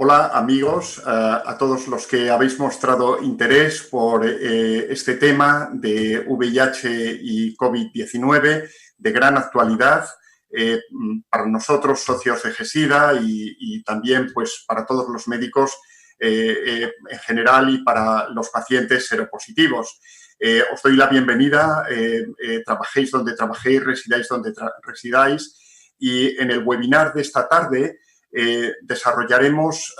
Hola amigos, a todos los que habéis mostrado interés por este tema de VIH y COVID-19 de gran actualidad para nosotros socios de GESIDA y también pues para todos los médicos en general y para los pacientes seropositivos. Os doy la bienvenida, trabajéis donde trabajéis, residáis donde residáis, y en el webinar de esta tarde desarrollaremos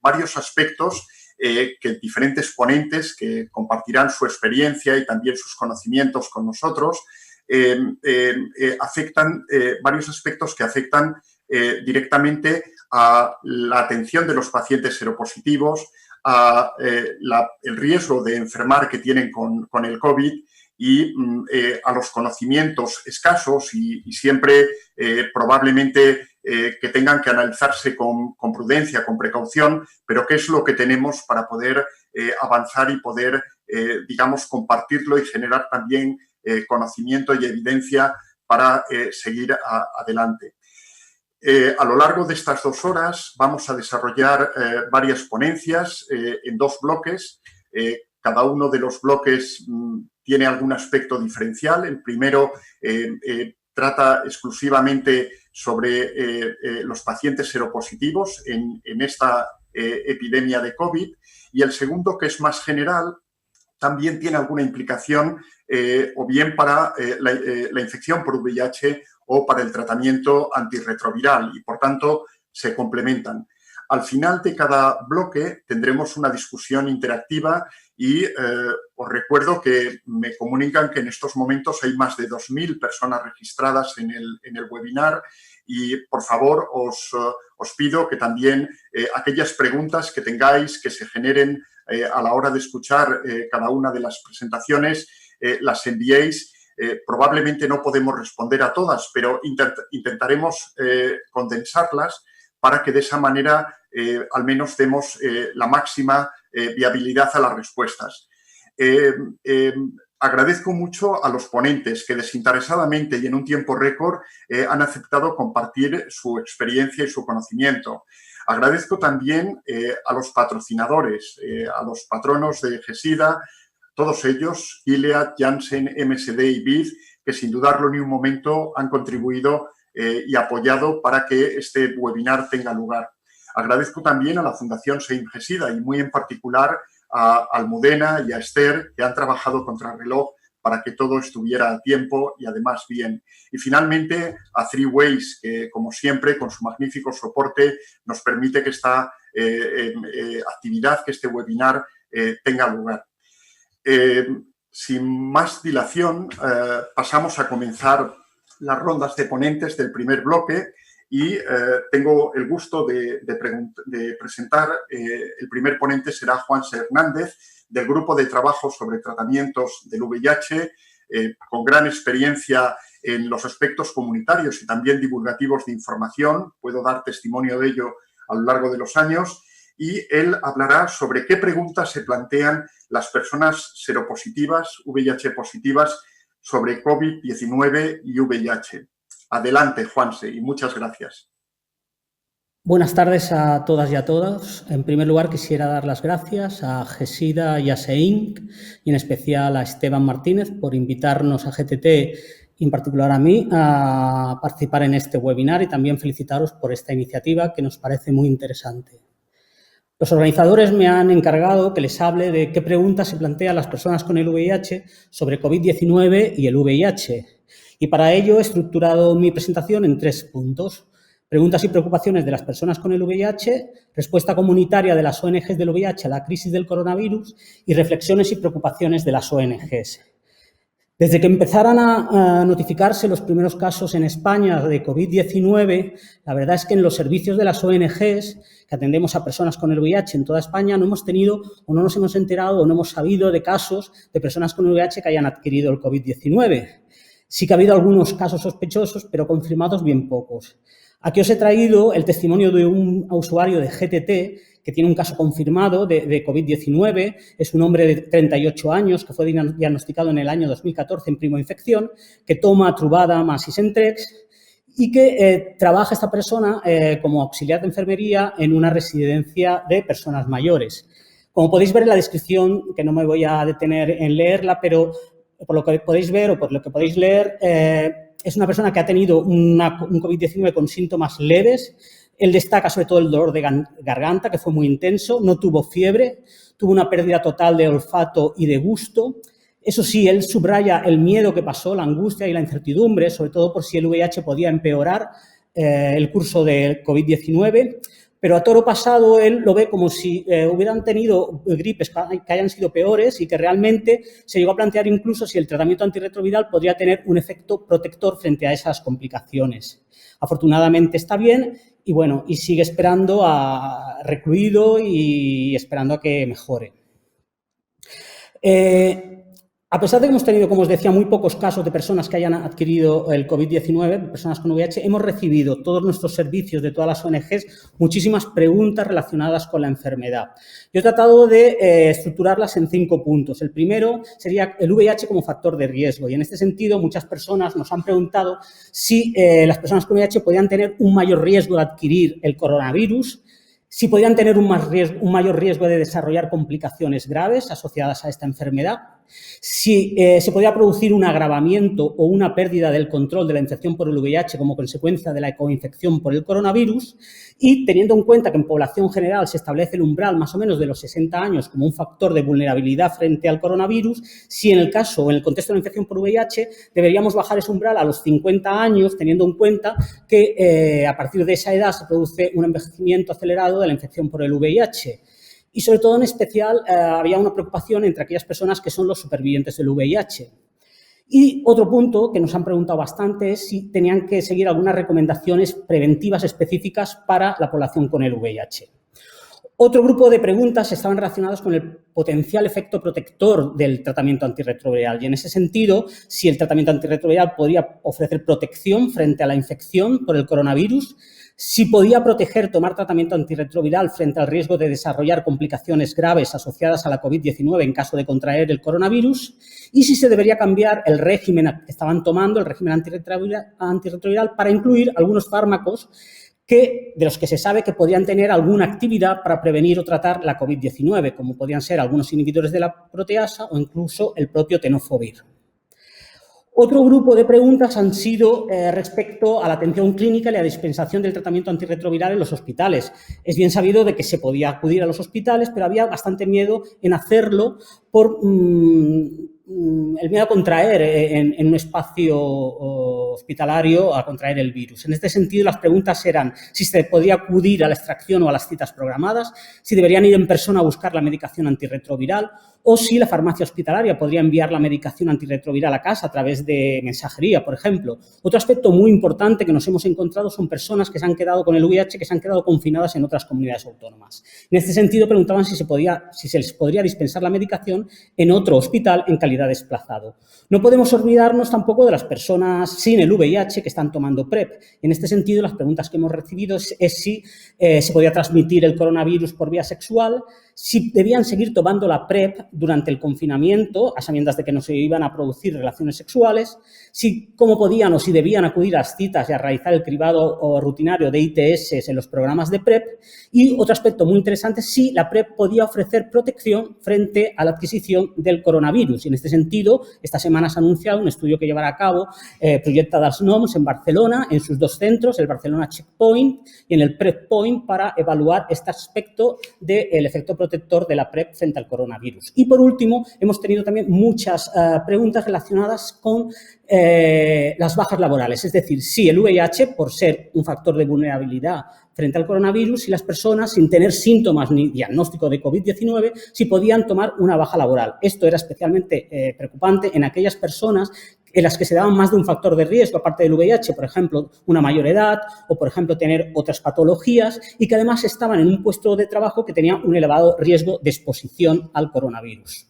varios aspectos que diferentes ponentes que compartirán su experiencia y también sus conocimientos con nosotros afectan varios aspectos que afectan directamente a la atención de los pacientes seropositivos, a el riesgo de enfermar que tienen con el COVID y a los conocimientos escasos y siempre probablemente que tengan que analizarse con prudencia, con precaución, pero qué es lo que tenemos para poder avanzar y poder, digamos, compartirlo y generar también conocimiento y evidencia para seguir adelante. A lo largo de estas 2 horas vamos a desarrollar varias ponencias en 2 bloques. Cada uno de los bloques tiene algún aspecto diferencial. El primero trata exclusivamente sobre los pacientes seropositivos en esta epidemia de COVID, y el segundo, que es más general, también tiene alguna implicación o bien para la infección por VIH o para el tratamiento antirretroviral y, por tanto, se complementan. Al final de cada bloque tendremos una discusión interactiva y os recuerdo que me comunican que en estos momentos hay más de 2.000 personas registradas en el webinar y, por favor, os pido que también aquellas preguntas que tengáis, que se generen a la hora de escuchar cada una de las presentaciones, las enviéis. Probablemente no podemos responder a todas, pero intentaremos condensarlas para que de esa manera al menos demos la máxima viabilidad a las respuestas. Agradezco mucho a los ponentes que desinteresadamente y en un tiempo récord han aceptado compartir su experiencia y su conocimiento. Agradezco también a los patrocinadores, a los patronos de GESIDA, todos ellos, Gilead, Janssen, MSD y ViiV, que sin dudarlo ni un momento han contribuido y apoyado para que este webinar tenga lugar. Agradezco también a la Fundación SEIM GESIDA y muy en particular a Almudena y a Esther, que han trabajado contra el reloj para que todo estuviera a tiempo y además bien. Y finalmente a Three Ways, que como siempre con su magnífico soporte nos permite que esta actividad, que este webinar tenga lugar. Sin más dilación, pasamos a comenzar las rondas de ponentes del primer bloque y tengo el gusto de presentar, el primer ponente será Juanse Hernández, del Grupo de Trabajo sobre Tratamientos del VIH, con gran experiencia en los aspectos comunitarios y también divulgativos de información. Puedo dar testimonio de ello a lo largo de los años. Y él hablará sobre qué preguntas se plantean las personas seropositivas, VIH positivas, sobre COVID-19 y VIH. Adelante, Juanse, y muchas gracias. Buenas tardes a todas y a todos. En primer lugar, quisiera dar las gracias a GESIDA y a SEIM, y en especial a Esteban Martínez por invitarnos a GTT y en particular a mí a participar en este webinar, y también felicitaros por esta iniciativa que nos parece muy interesante. Los organizadores me han encargado que les hable de qué preguntas se plantean las personas con el VIH sobre COVID-19 y el VIH. Y para ello he estructurado mi presentación en 3 puntos. Preguntas y preocupaciones de las personas con el VIH, respuesta comunitaria de las ONGs del VIH a la crisis del coronavirus y reflexiones y preocupaciones de las ONGs. Desde que empezaran a notificarse los primeros casos en España de COVID-19, la verdad es que en los servicios de las ONGs que atendemos a personas con el VIH en toda España no hemos tenido o no nos hemos enterado o no hemos sabido de casos de personas con el VIH que hayan adquirido el COVID-19. Sí que ha habido algunos casos sospechosos, pero confirmados bien pocos. Aquí os he traído el testimonio de un usuario de GTT que tiene un caso confirmado de COVID-19. Es un hombre de 38 años que fue diagnosticado en el año 2014 en primoinfección, que toma Truvada más Isentrex y que trabaja esta persona como auxiliar de enfermería en una residencia de personas mayores. Como podéis ver en la descripción, que no me voy a detener en leerla, pero por lo que podéis ver o por lo que podéis leer, es una persona que ha tenido un COVID-19 con síntomas leves. Él destaca sobre todo el dolor de garganta, que fue muy intenso, no tuvo fiebre, tuvo una pérdida total de olfato y de gusto. Eso sí, él subraya el miedo que pasó, la angustia y la incertidumbre, sobre todo por si el VIH podía empeorar el curso del COVID-19. Pero a toro pasado él lo ve como si hubieran tenido gripes que hayan sido peores y que realmente se llegó a plantear incluso si el tratamiento antirretroviral podría tener un efecto protector frente a esas complicaciones. Afortunadamente está bien y bueno, y sigue esperando recluido y esperando a que mejore. A pesar de que hemos tenido, como os decía, muy pocos casos de personas que hayan adquirido el COVID-19, personas con VIH, hemos recibido todos nuestros servicios de todas las ONGs muchísimas preguntas relacionadas con la enfermedad. Yo he tratado de estructurarlas en 5 puntos. El primero sería el VIH como factor de riesgo y en este sentido muchas personas nos han preguntado si las personas con VIH podían tener un mayor riesgo de adquirir el coronavirus, si podían tener un mayor riesgo de desarrollar complicaciones graves asociadas a esta enfermedad, si se podía producir un agravamiento o una pérdida del control de la infección por el VIH como consecuencia de la coinfección por el coronavirus y teniendo en cuenta que en población general se establece el umbral más o menos de los 60 años como un factor de vulnerabilidad frente al coronavirus, si en el caso o en el contexto de la infección por VIH deberíamos bajar ese umbral a los 50 años teniendo en cuenta que a partir de esa edad se produce un envejecimiento acelerado de la infección por el VIH. Y sobre todo, en especial, había una preocupación entre aquellas personas que son los supervivientes del VIH. Y otro punto que nos han preguntado bastante es si tenían que seguir algunas recomendaciones preventivas específicas para la población con el VIH. Otro grupo de preguntas estaban relacionadas con el potencial efecto protector del tratamiento antirretroviral y en ese sentido, si el tratamiento antirretroviral podría ofrecer protección frente a la infección por el coronavirus, si podía proteger tomar tratamiento antirretroviral frente al riesgo de desarrollar complicaciones graves asociadas a la COVID-19 en caso de contraer el coronavirus y si se debería cambiar el régimen que estaban tomando, el régimen antirretroviral, para incluir algunos fármacos de los que se sabe que podían tener alguna actividad para prevenir o tratar la COVID-19, como podían ser algunos inhibidores de la proteasa o incluso el propio tenofovir. Otro grupo de preguntas han sido respecto a la atención clínica y la dispensación del tratamiento antirretroviral en los hospitales. Es bien sabido de que se podía acudir a los hospitales, pero había bastante miedo en hacerlo por el miedo a contraer en un espacio hospitalario, a contraer el virus. En este sentido, las preguntas eran si se podía acudir a la extracción o a las citas programadas, si deberían ir en persona a buscar la medicación antirretroviral o si la farmacia hospitalaria podría enviar la medicación antirretroviral a casa a través de mensajería, por ejemplo. Otro aspecto muy importante que nos hemos encontrado son personas que se han quedado con el VIH, que se han quedado confinadas en otras comunidades autónomas. En este sentido, preguntaban si se les podría dispensar la medicación en otro hospital en calidad de desplazado. No podemos olvidarnos tampoco de las personas sin el VIH que están tomando PrEP. En este sentido, las preguntas que hemos recibido es si se podía transmitir el coronavirus por vía sexual, si debían seguir tomando la PrEP durante el confinamiento, a sabiendas de que no se iban a producir relaciones sexuales, si cómo podían o si debían acudir a las citas y a realizar el cribado o rutinario de ITS en los programas de PrEP. Y otro aspecto muy interesante, si la PrEP podía ofrecer protección frente a la adquisición del coronavirus. Y en este sentido, esta semana se ha anunciado un estudio que llevará a cabo Projecta dels Noms en Barcelona, en sus 2 centros, el Barcelona Checkpoint y en el PrEP Point, para evaluar este aspecto del efecto protector de la PrEP frente al coronavirus. Y por último, hemos tenido también muchas preguntas relacionadas con las bajas laborales, es decir, si el VIH, por ser un factor de vulnerabilidad frente al coronavirus, y las personas sin tener síntomas ni diagnóstico de COVID-19, si podían tomar una baja laboral. Esto era especialmente preocupante en aquellas personas en las que se daban más de un factor de riesgo, aparte del VIH, por ejemplo, una mayor edad o, por ejemplo, tener otras patologías y que además estaban en un puesto de trabajo que tenía un elevado riesgo de exposición al coronavirus.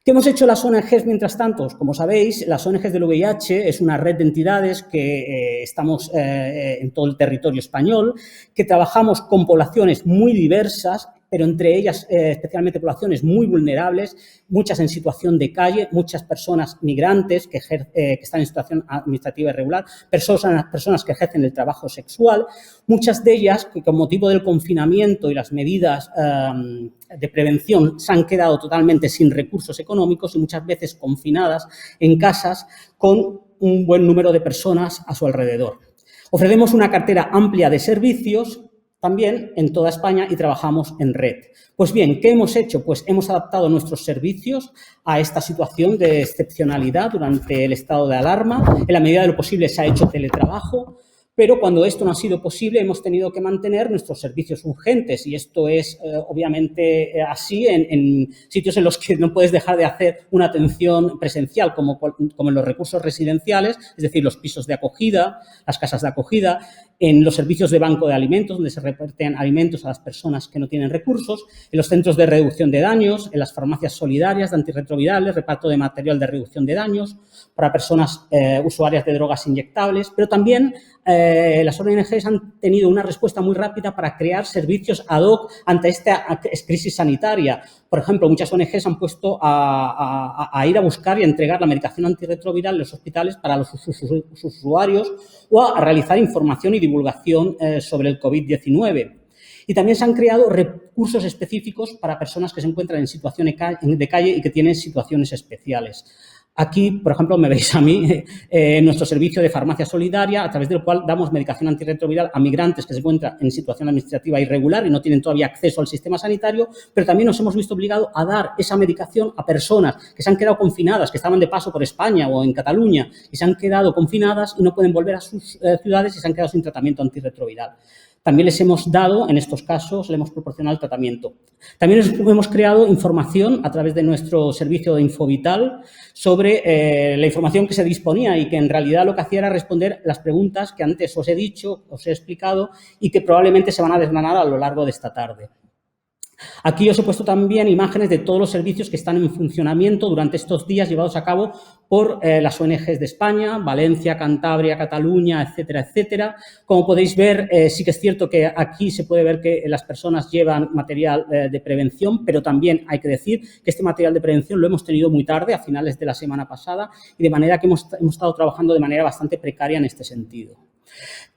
¿Qué hemos hecho las ONGs mientras tanto? Como sabéis, las ONGs del VIH es una red de entidades que estamos en todo el territorio español, que trabajamos con poblaciones muy diversas, pero entre ellas especialmente poblaciones muy vulnerables, muchas en situación de calle, muchas personas migrantes que están en situación administrativa irregular, personas que ejercen el trabajo sexual, muchas de ellas que con motivo del confinamiento y las medidas de prevención se han quedado totalmente sin recursos económicos y muchas veces confinadas en casas con un buen número de personas a su alrededor. Ofrecemos una cartera amplia de servicios también en toda España y trabajamos en red. Pues bien, ¿qué hemos hecho? Pues hemos adaptado nuestros servicios a esta situación de excepcionalidad durante el estado de alarma. En la medida de lo posible se ha hecho teletrabajo, pero cuando esto no ha sido posible hemos tenido que mantener nuestros servicios urgentes y esto es obviamente así en sitios en los que no puedes dejar de hacer una atención presencial como en los recursos residenciales, es decir, los pisos de acogida, las casas de acogida, en los servicios de banco de alimentos, donde se reparten alimentos a las personas que no tienen recursos, en los centros de reducción de daños, en las farmacias solidarias de antirretrovirales, reparto de material de reducción de daños para personas usuarias de drogas inyectables, pero también las ONGs han tenido una respuesta muy rápida para crear servicios ad hoc ante esta crisis sanitaria. Por ejemplo, muchas ONGs han puesto a ir a buscar y a entregar la medicación antirretroviral en los hospitales para sus usuarios o a realizar información y divulgación sobre el COVID-19. Y también se han creado recursos específicos para personas que se encuentran en situación de calle y que tienen situaciones especiales. Aquí, por ejemplo, me veis a mí en nuestro servicio de farmacia solidaria, a través del cual damos medicación antirretroviral a migrantes que se encuentran en situación administrativa irregular y no tienen todavía acceso al sistema sanitario, pero también nos hemos visto obligados a dar esa medicación a personas que se han quedado confinadas, que estaban de paso por España o en Cataluña y se han quedado confinadas y no pueden volver a sus ciudades y se han quedado sin tratamiento antirretroviral. También les hemos dado, en estos casos, le hemos proporcionado el tratamiento. También hemos creado información a través de nuestro servicio de Infovital sobre la información que se disponía y que en realidad lo que hacía era responder las preguntas que antes os he dicho, os he explicado y que probablemente se van a desgranar a lo largo de esta tarde. Aquí os he puesto también imágenes de todos los servicios que están en funcionamiento durante estos días llevados a cabo por las ONGs de España, Valencia, Cantabria, Cataluña, etcétera, etcétera. Como podéis ver, sí que es cierto que aquí se puede ver que las personas llevan material de prevención, pero también hay que decir que este material de prevención lo hemos tenido muy tarde, a finales de la semana pasada, y de manera que hemos estado trabajando de manera bastante precaria en este sentido.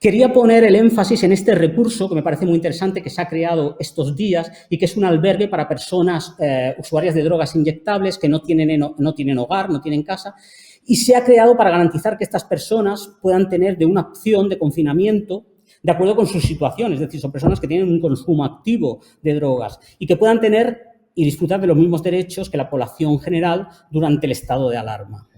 Quería poner el énfasis en este recurso que me parece muy interesante que se ha creado estos días y que es un albergue para personas usuarias de drogas inyectables que no tienen hogar, no tienen casa y se ha creado para garantizar que estas personas puedan tener de una opción de confinamiento de acuerdo con su situación, es decir, son personas que tienen un consumo activo de drogas y que puedan tener y disfrutar de los mismos derechos que la población general durante el estado de alarma.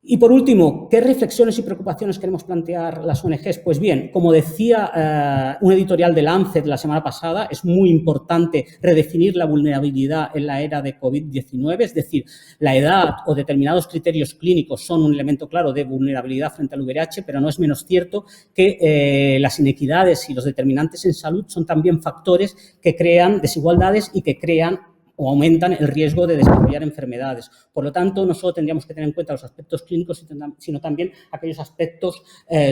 Y, por último, ¿qué reflexiones y preocupaciones queremos plantear las ONGs? Pues bien, como decía un editorial de Lancet la semana pasada, es muy importante redefinir la vulnerabilidad en la era de COVID-19, es decir, la edad o determinados criterios clínicos son un elemento claro de vulnerabilidad frente al VIH, pero no es menos cierto que las inequidades y los determinantes en salud son también factores que crean desigualdades y que crean o aumentan el riesgo de desarrollar enfermedades. Por lo tanto, no solo tendríamos que tener en cuenta los aspectos clínicos, sino también aquellos aspectos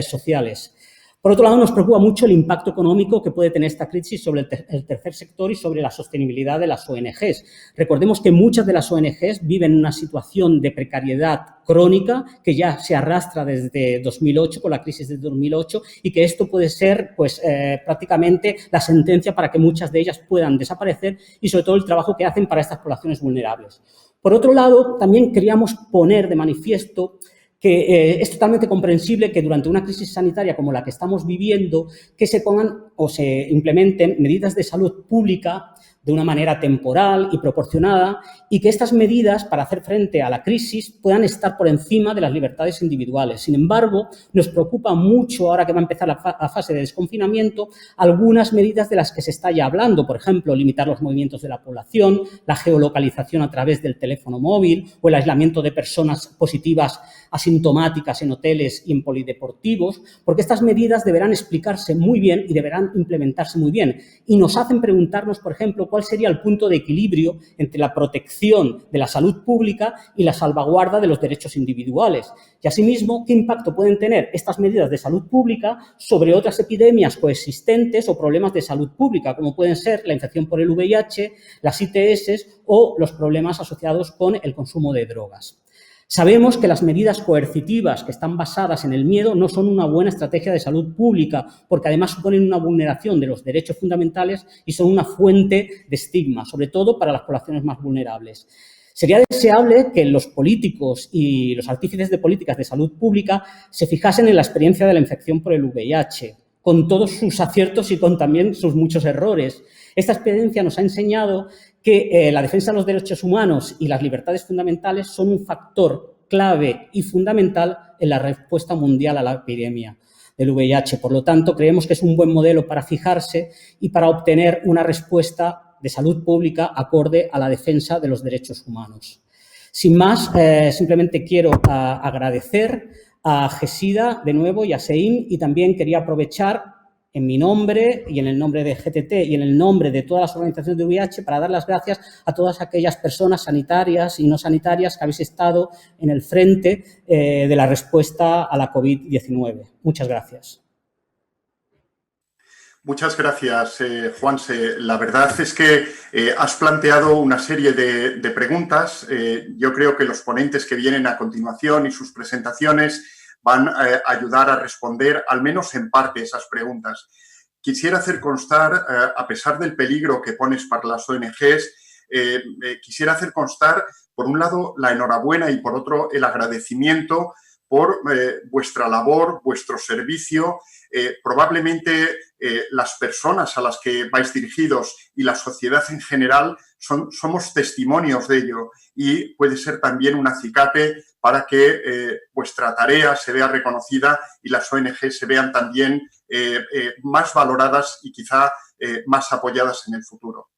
sociales. Por otro lado, nos preocupa mucho el impacto económico que puede tener esta crisis sobre el tercer sector y sobre la sostenibilidad de las ONGs. Recordemos que muchas de las ONGs viven en una situación de precariedad crónica que ya se arrastra desde 2008, con la crisis de 2008, y que esto puede ser pues, prácticamente la sentencia para que muchas de ellas puedan desaparecer y sobre todo el trabajo que hacen para estas poblaciones vulnerables. Por otro lado, también queríamos poner de manifiesto que es totalmente comprensible que durante una crisis sanitaria como la que estamos viviendo, que se pongan o se implementen medidas de salud pública de una manera temporal y proporcionada y que estas medidas para hacer frente a la crisis puedan estar por encima de las libertades individuales. Sin embargo, nos preocupa mucho, ahora que va a empezar la fase de desconfinamiento, algunas medidas de las que se está ya hablando, por ejemplo, limitar los movimientos de la población, la geolocalización a través del teléfono móvil o el aislamiento de personas positivas asintomáticas en hoteles y en polideportivos, porque estas medidas deberán explicarse muy bien y deberán podrán implementarse muy bien y nos hacen preguntarnos, por ejemplo, cuál sería el punto de equilibrio entre la protección de la salud pública y la salvaguarda de los derechos individuales. Y, asimismo, qué impacto pueden tener estas medidas de salud pública sobre otras epidemias coexistentes o problemas de salud pública, como pueden ser la infección por el VIH, las ITS o los problemas asociados con el consumo de drogas. Sabemos que las medidas coercitivas que están basadas en el miedo no son una buena estrategia de salud pública, porque además suponen una vulneración de los derechos fundamentales y son una fuente de estigma, sobre todo para las poblaciones más vulnerables. Sería deseable que los políticos y los artífices de políticas de salud pública se fijasen en la experiencia de la infección por el VIH, con todos sus aciertos y con también sus muchos errores. Esta experiencia nos ha enseñado que la defensa de los derechos humanos y las libertades fundamentales son un factor clave y fundamental en la respuesta mundial a la epidemia del VIH. Por lo tanto, creemos que es un buen modelo para fijarse y para obtener una respuesta de salud pública acorde a la defensa de los derechos humanos. Sin más, simplemente quiero agradecer a GESIDA de nuevo y a SEIN, y también quería aprovechar en mi nombre y en el nombre de GTT y en el nombre de todas las organizaciones de VIH para dar las gracias a todas aquellas personas sanitarias y no sanitarias que habéis estado en el frente de la respuesta a la COVID-19. Muchas gracias. Muchas gracias, Juanse. La verdad es que has planteado una serie de preguntas. Yo creo que los ponentes que vienen a continuación y sus presentaciones van a ayudar a responder, al menos en parte, esas preguntas. Quisiera hacer constar, a pesar del peligro que pones para las ONGs, quisiera hacer constar, por un lado, la enhorabuena y, por otro, el agradecimiento por vuestra labor, vuestro servicio. Probablemente las personas a las que vais dirigidos y la sociedad en general somos testimonios de ello, y puede ser también un acicate para que vuestra tarea se vea reconocida y las ONG se vean también más valoradas y quizá más apoyadas en el futuro.